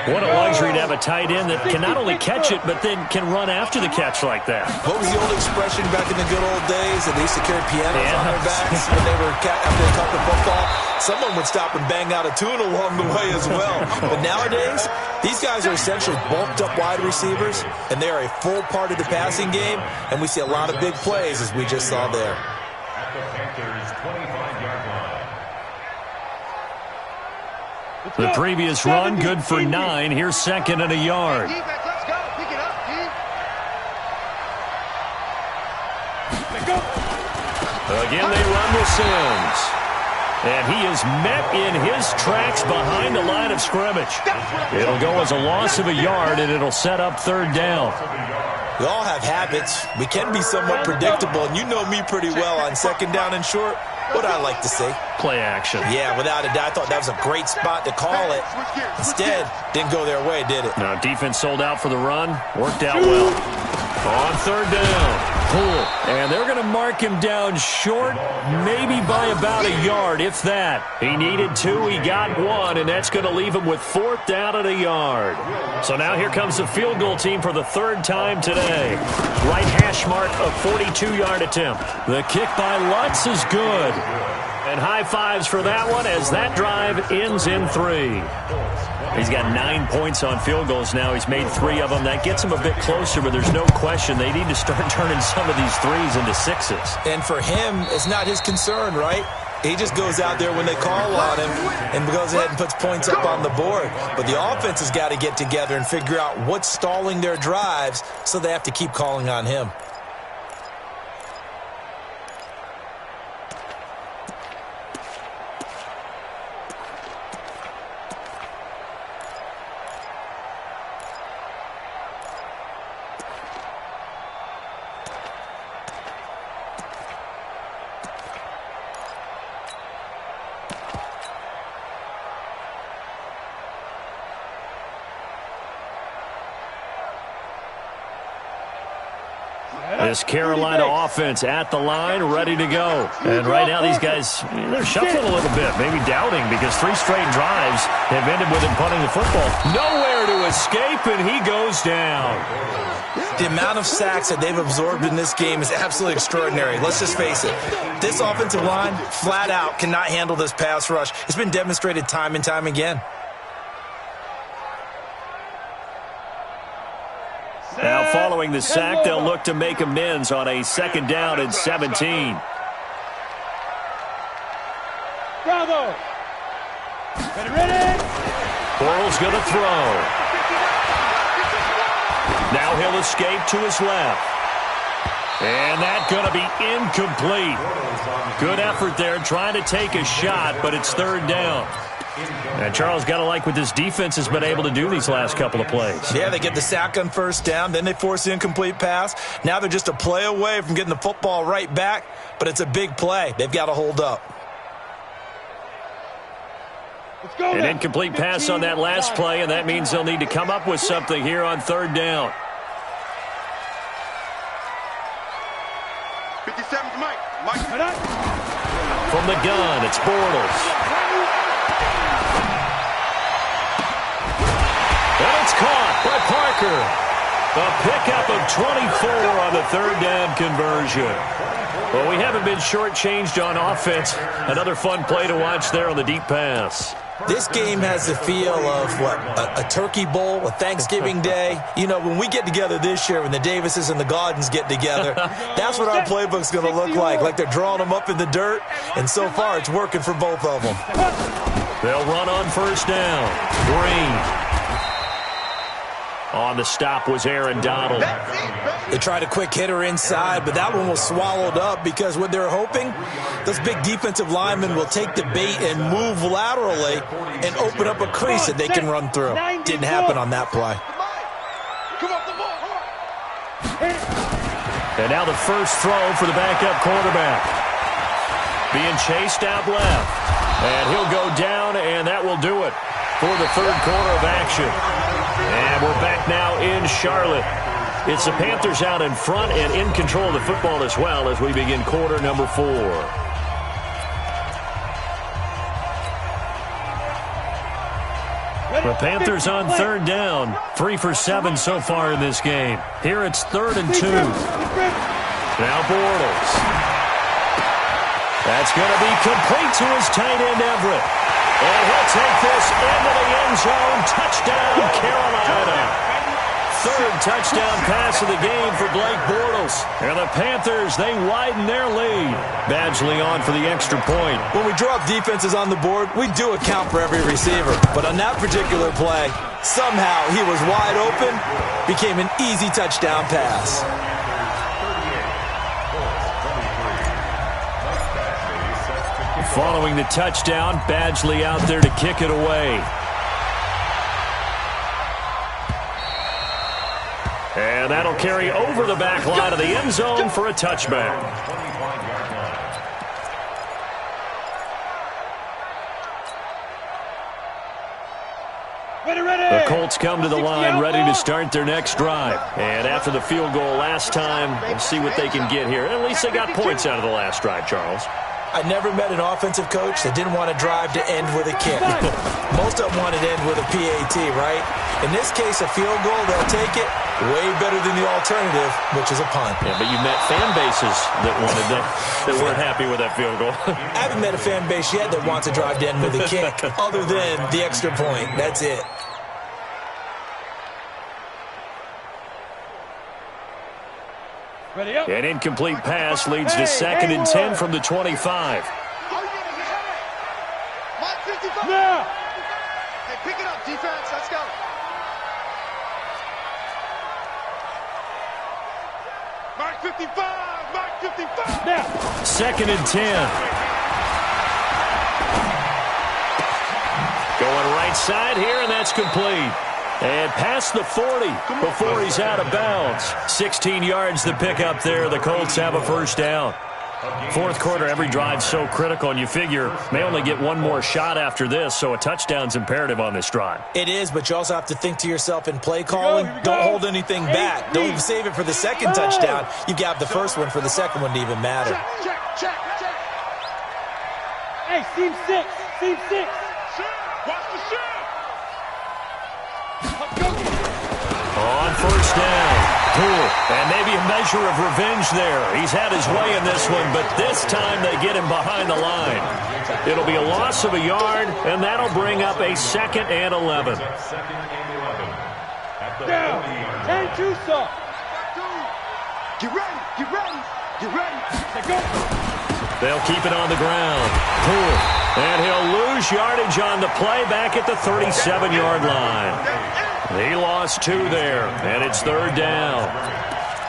What a luxury to have a tight end that can not only catch it, but then can run after the catch like that. What was the old expression back in the good old days that they used to carry pianos on their backs when they were after they caught the football? Someone would stop and bang out a tune along the way as well. But nowadays, these guys are essentially bulked up wide receivers, and they are a full part of the passing game, and we see a lot of big plays as we just saw there. At the Panthers' 25-yard line. The previous run, good for 9. Here's 2nd and a yard. Defense, let's go. Pick it up, D. Again, they run with Sims. And he is met in his tracks behind the line of scrimmage. It'll go as a loss of a yard, and it'll set up 3rd down. We all have habits. We can be somewhat predictable, and you know me pretty well on 2nd down and short. What I like to say. Play action. Yeah, without a doubt. I thought that was a great spot to call it. Instead, didn't go their way, did it? Now, defense sold out for the run. Worked out well. On 3rd down. Cool. And they're going to mark him down short, maybe by about a yard, if that. He needed 2. He got 1, and that's going to leave him with 4th down and a yard. So now here comes the field goal team for the 3rd time today. Right hash mark, a 42-yard attempt. The kick by Lutz is good. And high fives for that one as that drive ends in 3. He's got 9 points on field goals now. He's made 3 of them. That gets him a bit closer, but there's no question they need to start turning some of these 3s into 6s. And for him, it's not his concern, right? He just goes out there when they call on him and goes ahead and puts points up on the board. But the offense has got to get together and figure out what's stalling their drives, so they have to keep calling on him. This Carolina offense at the line, ready to go. And right now these guys, they're shuffling a little bit, maybe doubting, because 3 straight drives have ended with him punting the football. Nowhere to escape, and he goes down. The amount of sacks that they've absorbed in this game is absolutely extraordinary. Let's just face it. This offensive line, flat out, cannot handle this pass rush. It's been demonstrated time and time again. Now following the sack, they'll look to make amends on a 2nd down and 17. Bravo. Ready? Bortles going to throw. Now he'll escape to his left. And that's going to be incomplete. Good effort there trying to take a shot, but it's 3rd down. And Charles, got to like what this defense has been able to do these last couple of plays. Yeah, they get the sack on 1st down, then they force the incomplete pass. Now they're just a play away from getting the football right back, but it's a big play. They've got to hold up. An incomplete pass on that last play, and that means they'll need to come up with something here on 3rd down. 57's Mike. From the gun, it's Bortles. And it's caught by Parker. A pickup of 24 on the 3rd down conversion. Well, we haven't been shortchanged on offense. Another fun play to watch there on the deep pass. This game has the feel of, a turkey bowl, a Thanksgiving day. You know, when we get together this year, when the Davises and the Gaudens get together, that's what our playbook's going to look like they're drawing them up in the dirt, and so far it's working for both of them. They'll run on 1st down. Green. On the stop was Aaron Donald. They tried a quick hitter inside, but that one was swallowed up because what they're hoping, those big defensive linemen will take the bait and move laterally and open up a crease that they can run through. Didn't happen on that play. And now the first throw for the backup quarterback. Being chased out left. And he'll go down, and that will do it for the third quarter of action. And we're back now in Charlotte. It's the Panthers out in front and in control of the football as well as we begin quarter number 4. The Panthers on third down. 3 for 7 so far in this game. Here it's 3rd and 2. Now Bortles. That's going to be complete to his tight end, Everett. And he'll take this into the end zone. Touchdown, Carolina. Third touchdown pass of the game for Blake Bortles. And the Panthers, they widen their lead. Badgley on for the extra point. When we draw up defenses on the board, we do account for every receiver. But on that particular play, somehow he was wide open, became an easy touchdown pass. Following the touchdown, Badgley out there to kick it away. And that'll carry over the back line of the end zone for a touchback. The Colts come to the line ready to start their next drive. And after the field goal last time, we'll see what they can get here. At least they got points out of the last drive, Charles. I never met an offensive coach that didn't want to drive to end with a kick. Most of them wanted to end with a PAT, right? In this case, a field goal, they'll take it. Way better than the alternative, which is a punt. Yeah, but you met fan bases that wanted that weren't happy with that field goal. I haven't met a fan base yet that wants to drive to end with a kick, other than the extra point. That's it. Ready up. An incomplete pass leads to 2nd and 10 from the 25. Now. Hey, pick it up, defense. Let's go. Mark 55. Mark 55. Now. 2nd and 10. Going right side here, and that's complete. And past the 40 before he's out of bounds. 16 yards to pick up there. The Colts have a first down. Fourth quarter, every drive's so critical, and you figure may only get one more shot after this, so a touchdown's imperative on this drive. It is, but you also have to think to yourself in play calling, don't hold anything back. Don't save it for the second touchdown. You got the first one for the second one to even matter. Check. Hey, seam 6. Seam 6. Watch the shot. On first down. Poole. And maybe a measure of revenge there. He's had his way in this one, but this time they get him behind the line. It'll be a loss of a yard, and that'll bring up a 2nd and 11. Down. 10-2, sir. Get ready. Let go. They'll keep it on the ground. Poole. And he'll lose yardage on the play back at the 37-yard line. He lost 2 there, and it's 3rd down.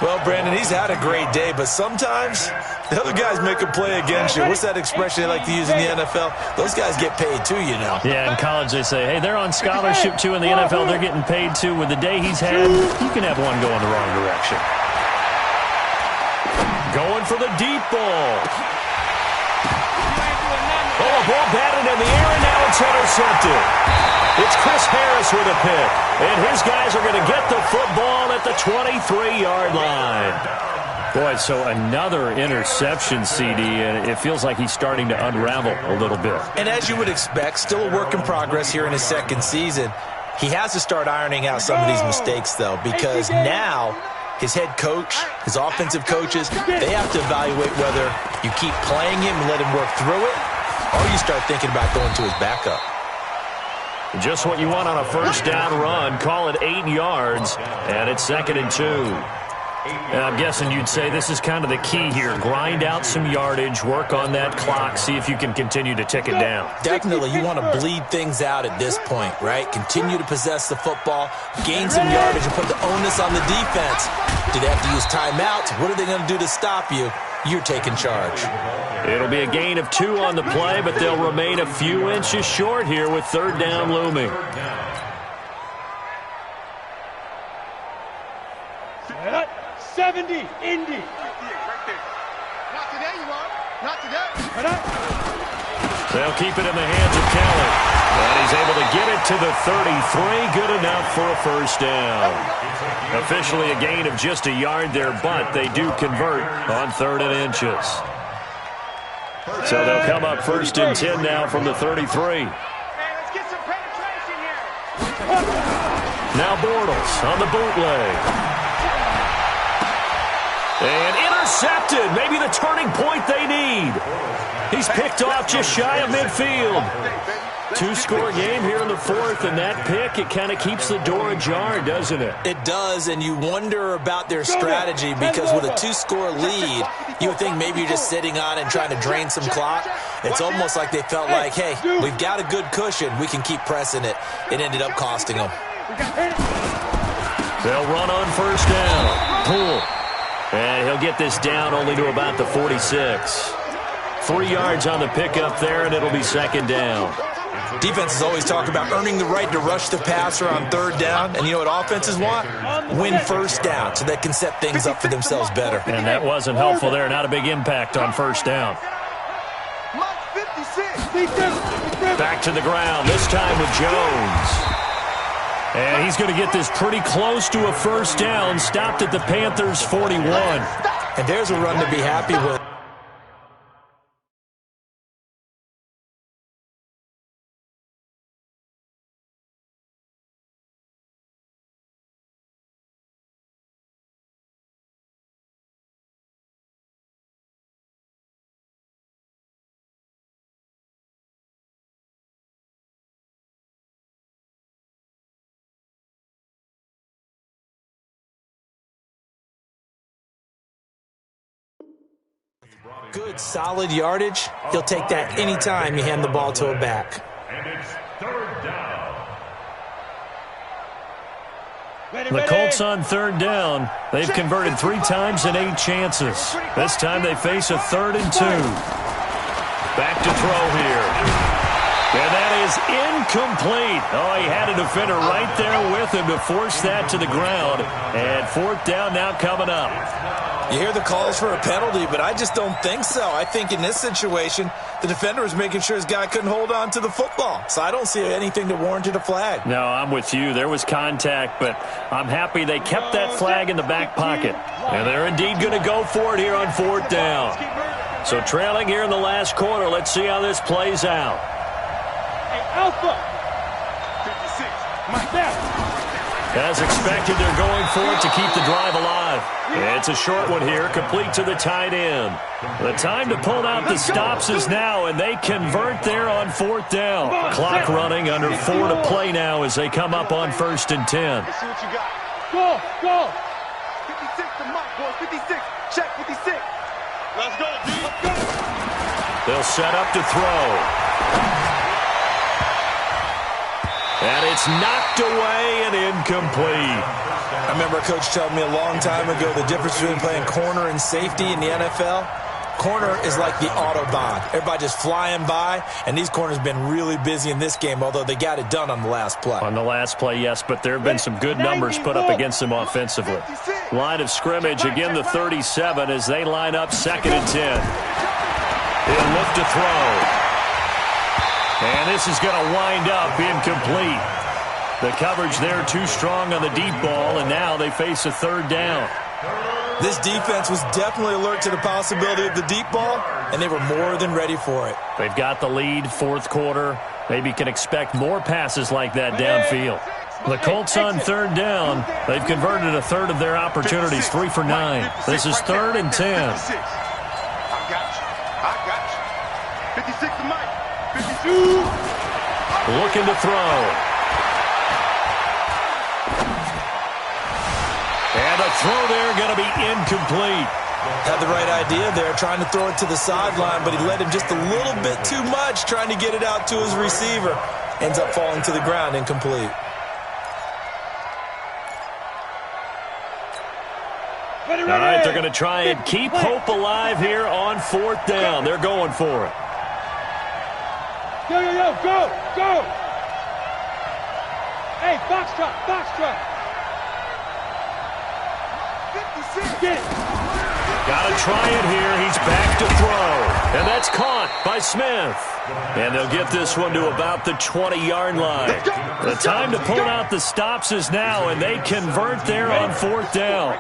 Well, Brandon, he's had a great day, but sometimes the other guys make a play against you. What's that expression they like to use in the NFL? Those guys get paid too, you know. Yeah, in college they say, hey, they're on scholarship too. In the NFL, they're getting paid too. With the day he's had, you can have one going the wrong direction. Going for the deep ball. Oh, a ball batted in the air, and now it's intercepted. It's Chris Harris with a pick. And his guys are going to get the football at the 23-yard line. Boy, so another interception, CD, and it feels like he's starting to unravel a little bit. And as you would expect, still a work in progress here in his second season. He has to start ironing out some of these mistakes, though, because now his head coach, his offensive coaches, they have to evaluate whether you keep playing him and let him work through it, or you start thinking about going to his backup. Just what you want on a first down run. Call it 8 yards, and it's 2nd and 2. I'm guessing you'd say this is kind of the key here. Grind out some yardage, work on that clock, see if you can continue to tick it down. Definitely. You want to bleed things out at this point, right? Continue to possess the football, gain some yardage, and put the onus on the defense. Do they have to use timeouts? What are they going to do to stop you? You're taking charge. It'll be a gain of 2 on the play, but they'll remain a few inches short here with third down looming. 70, Indy. Not today, you are. Not today. They'll keep it in the hands of Kelly. And he's able to get it to the 33. Good enough for a first down. Officially a gain of just a yard there, but they do convert on 3rd and inches. So they'll come up 1st and 10 now from the 33. Hey, let's get some penetration here. Now Bortles on the bootleg. And intercepted. Maybe the turning point they need. He's picked off just shy of midfield. 2-score game here in the 4th, and that pick, it kind of keeps the door ajar, doesn't it? It does, and you wonder about their strategy because with a 2-score lead, you would think maybe you're just sitting on it and trying to drain some clock. It's almost like they felt like, hey, we've got a good cushion. We can keep pressing it. It ended up costing them. They'll run on 1st down. Poole. And he'll get this down only to about the 46. 3 yards on the pickup there, and it'll be 2nd down. Defenses always talk about earning the right to rush the passer on 3rd down. And you know what offenses want? Win 1st down so they can set things up for themselves better. And that wasn't helpful there. Not a big impact on 1st down. Back to the ground, this time with Jones. And he's going to get this pretty close to a 1st down. Stopped at the Panthers' 41. And there's a run to be happy with. Good, solid yardage. He'll take that anytime you hand the ball to a back. And it's 3rd down. The Colts on 3rd down. They've converted 3 times in 8 chances. This time they face a 3rd and 2. Back to throw here. And that is incomplete. Oh, he had a defender right there with him to force that to the ground. And 4th down now coming up. You hear the calls for a penalty, but I just don't think so. I think in this situation, the defender was making sure his guy couldn't hold on to the football. So I don't see anything that warranted a flag. No, I'm with you. There was contact, but I'm happy they kept that flag in the back pocket. And they're indeed going to go for it here on 4th down. So trailing here in the last quarter, let's see how this plays out. Hey, Alpha. 56. My best. As expected, they're going for it to keep the drive alive. It's a short one here, complete to the tight end. The time to pull out the stops is now, and they convert there on 4th down. Clock running, under 4 to play now as they come up on 1st and 10. Let's see what you got. Go. 56 to Mike, boys. 56. Check 56. Let's go, D. Let's go. They'll set up to throw. And it's knocked away and incomplete. I remember a coach telling me a long time ago the difference between playing corner and safety in the NFL. Corner is like the Autobahn. Everybody just flying by, and these corners have been really busy in this game, although they got it done on the last play. On the last play, yes, but there have been some good numbers put up against them offensively. Line of scrimmage, again the 37 as they line up 2nd and 10. He'll look to throw. And this is going to wind up incomplete. The coverage there too strong on the deep ball, and now they face a 3rd down. This defense was definitely alert to the possibility of the deep ball, and they were more than ready for it. They've got the lead, 4th quarter. Maybe can expect more passes like that downfield. The Colts on 3rd down. They've converted a 1/3 of their opportunities, 3 for 9. This is 3rd and 10. I got you. 56 to Mike. 52. Looking to throw. And a throw there going to be incomplete. Had the right idea there, trying to throw it to the sideline, but he led him just a little bit too much, trying to get it out to his receiver. Ends up falling to the ground, incomplete. All right, they're going to try and keep hope alive here on 4th down. They're going for it. Yo, yo, yo, go, go. Hey, foxtrot, foxtrot. 56. Get it. Got to try it here. He's back to throw. And that's caught by Smith. And they'll get this one to about the 20-yard line. The time to pull out the stops is now, and they convert there on 4th down.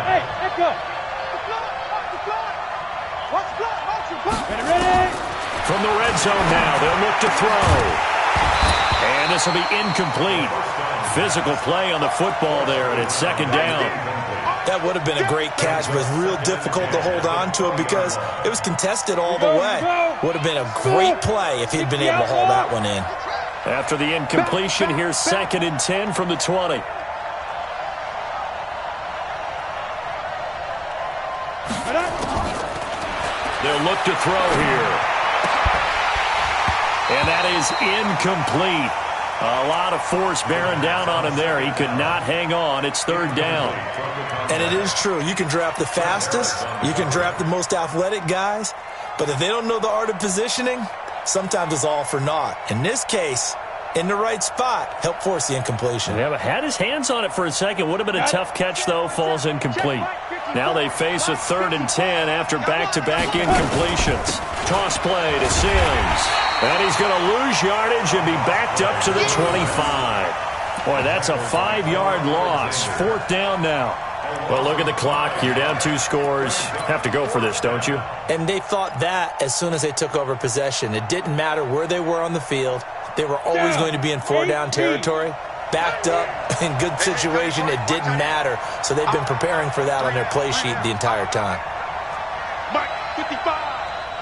Hey, echo. Ready? From the red zone now, they'll look to throw. And this will be incomplete. Physical play on the football there, and it's 2nd down. That would have been a great catch, but real difficult to hold on to it because it was contested all the way. Would have been a great play if he'd been able to haul that one in. After the incompletion, here's 2nd and 10 from the 20. They'll look to throw here. And that is incomplete. A lot of force bearing down on him there. He could not hang on. It's 3rd down. And it is true. You can draft the fastest. You can draft the most athletic guys. But if they don't know the art of positioning, sometimes it's all for naught. In this case, in the right spot, help force the incompletion. Yeah, but had his hands on it for a second. Would have been a tough catch, though. Falls incomplete. Now they face a 3rd and 10 after back-to-back incompletions. Toss play to Sims. And he's going to lose yardage and be backed up to the 25. Boy, that's a 5-yard loss. 4th down now. Well, look at the clock. You're down 2 scores. Have to go for this, don't you? And they thought that as soon as they took over possession. It didn't matter where they were on the field. They were always going to be in 4-down territory. Backed up, in good situation, it didn't matter. So they've been preparing for that on their play sheet the entire time. Mike, 55.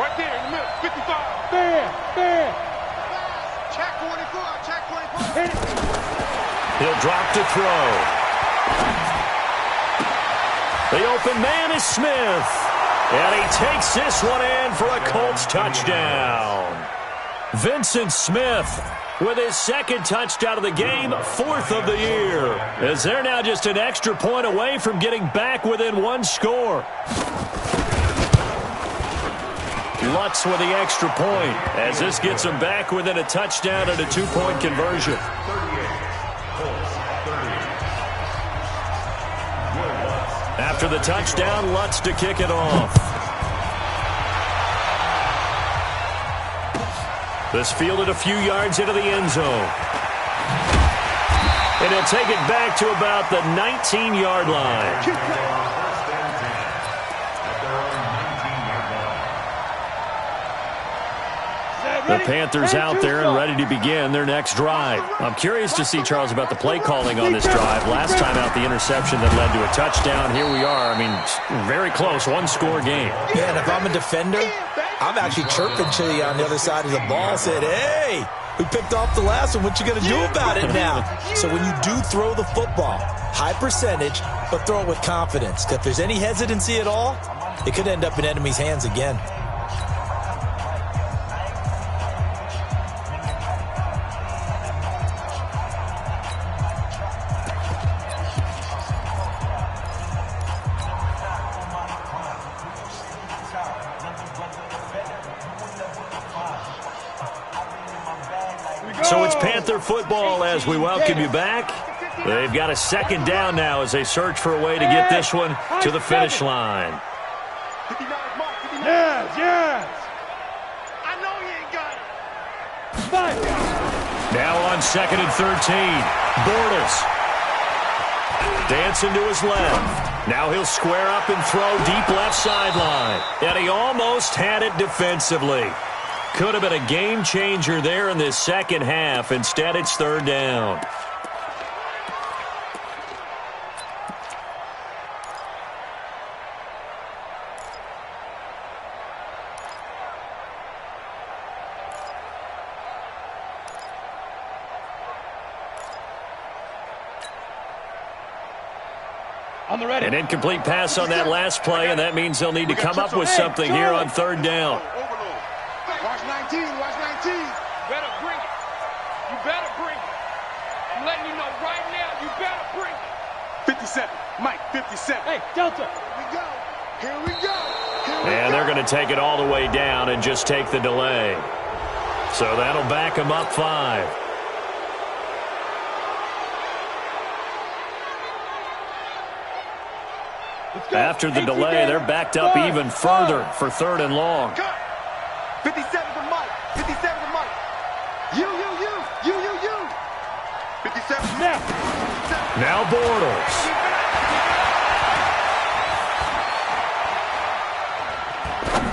Right there in the middle, 55. Bam, bam. Check 24, check 24. Hit it. He'll drop to throw. The open man is Smith. And he takes this one in for a Colts touchdown. Vincent Smith with his 2nd touchdown of the game, 4th of the year. As they're now just an extra point away from getting back within 1 score. Lutz with the extra point as this gets them back within a touchdown and a 2-point conversion. After the touchdown, Lutz to kick it off. This fielded a few yards into the end zone. And he'll take it back to about the 19-yard line. The Panthers out there and ready to begin their next drive. I'm curious to see, Charles, about the play calling on this drive. Last time out, the interception that led to a touchdown. Here we are. I mean, very close, 1-score game. Yeah, and if I'm a defender, I'm actually chirping to you on the other side of the ball, said, hey, we picked off the last one. What you going to do about it now? So when you do throw the football, high percentage, but throw it with confidence. If there's any hesitancy at all, it could end up in enemy's hands again. So it's Panther football as we welcome you back. They've got a 2nd down now as they search for a way to get this one to the finish line. Yes, yes. I know you ain't got it. Fight. Now on 2nd and 13. Bortles. Dancing to his left. Now he'll square up and throw deep left sideline. And he almost had it defensively. Could have been a game changer there in this 2nd half. Instead, it's 3rd down. On the ready. An incomplete pass on that last play, and that means they'll need to come up with something here on third down. Watch 19, watch 19. You better bring it. You better bring it. I'm letting you know right now, you better bring it. 57, Mike, 57. Hey, Delta. Here we go. And they're going to take it all the way down and just take the delay. So that'll back them up 5. After the delay, they're backed up even further for third and long. 57 to Mike. 57 to Mike. You. 57 Now Bortles.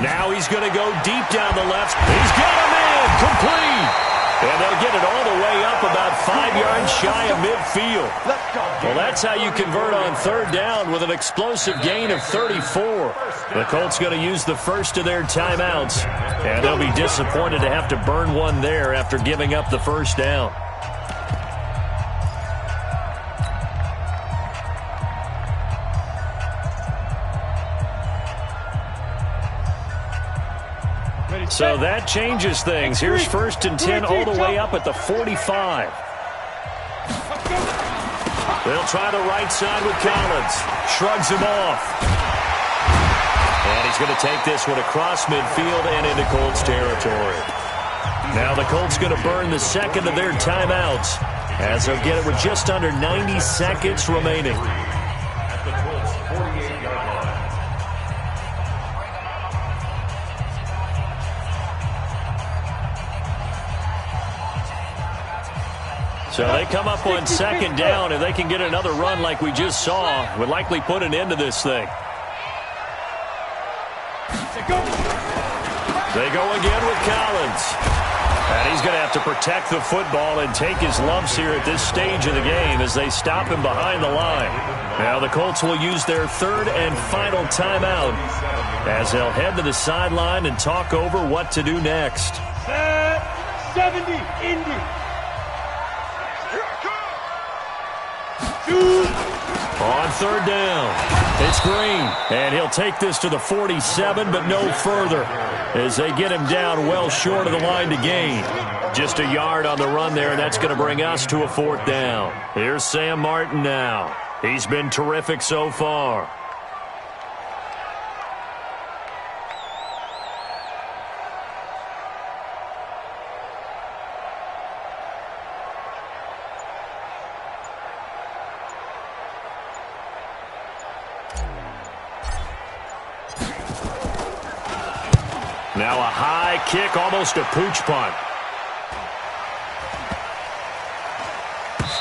Now he's going to go deep down the left. He's got him in. Complete. And they'll get it all the way up about 5 yards shy of midfield. Well, that's how you convert on third down with an explosive gain of 34. The Colts going to use the first of their timeouts, and they'll be disappointed to have to burn one there after giving up the first down. So that changes things. Here's 1st and 10 all the way up at the 45. They'll try the right side with Collins. Shrugs him off. And he's going to take this one across midfield and into Colts territory. Now the Colts going to burn the second of their timeouts as they'll get it with just under 90 seconds remaining. At the Colts 48-yard line. So they come up on second down. If they can get another run like we just saw, would likely put an end to this thing. They go again with Collins. And he's going to have to protect the football and take his lumps here at this stage of the game as they stop him behind the line. Now the Colts will use their third and final timeout as they'll head to the sideline and talk over what to do next. 70, Indy. On third down, it's Green, and he'll take this to the 47, but no further as they get him down well short of the line to gain. Just a yard on the run there, and that's going to bring us to a 4th down. Here's Sam Martin now. He's been terrific so far. Now a high kick, almost a pooch punt.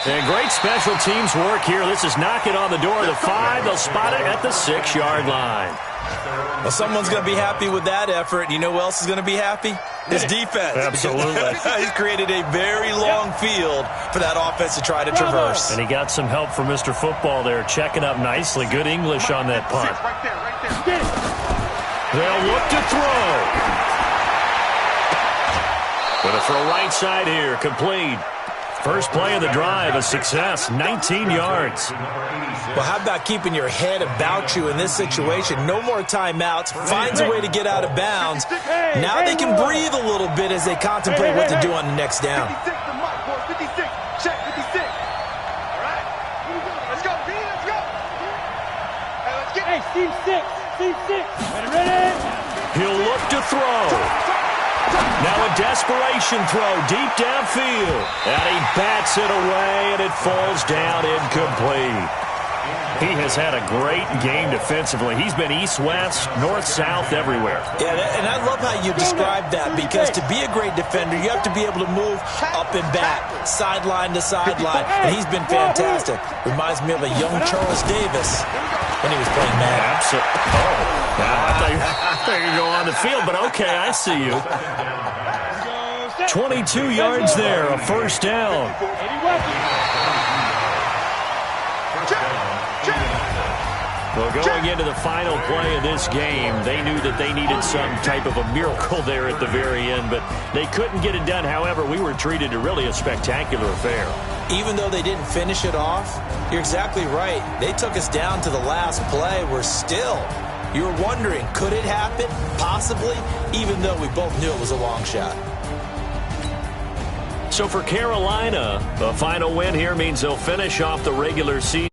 And great special teams work here. This is knocking on the door of the 5. They'll spot it at the 6-yard line. Well, someone's going to be happy with that effort. You know who else is going to be happy? His defense. Absolutely. He's created a very long field for that offense to try to traverse. And he got some help from Mr. Football there, checking up nicely. Good English on that punt. Right there. They'll look to throw. With a throw right side here, complete. First play of the drive, a success, 19 yards. Well, how about keeping your head about you in this situation? No more timeouts. Finds a way to get out of bounds. Now they can breathe a little bit as they contemplate what to do on the next down. 56 to Mike, boy. 56. Check 56. All right. Let's go, B. Let's go. Hey, let's get it. Hey, Team 6. Ready? He'll look to throw. Now a desperation throw deep downfield. And he bats it away, and it falls down incomplete. He has had a great game defensively. He's been east-west, north-south, everywhere. Yeah, and I love how you describe that, because to be a great defender, you have to be able to move up and back, sideline to sideline, and he's been fantastic. Reminds me of a young Charles Davis when he was playing Madden. Absolutely. Oh, wow. I thought you could go on the field, but okay, I see you. 22 yards there, a first down. Well, going into the final play of this game, they knew that they needed some type of a miracle there at the very end, but they couldn't get it done. However, we were treated to really a spectacular affair. Even though they didn't finish it off, you're exactly right. They took us down to the last play. We're still, you were wondering, could it happen? Possibly, even though we both knew it was a long shot. So for Carolina, the final win here means they'll finish off the regular season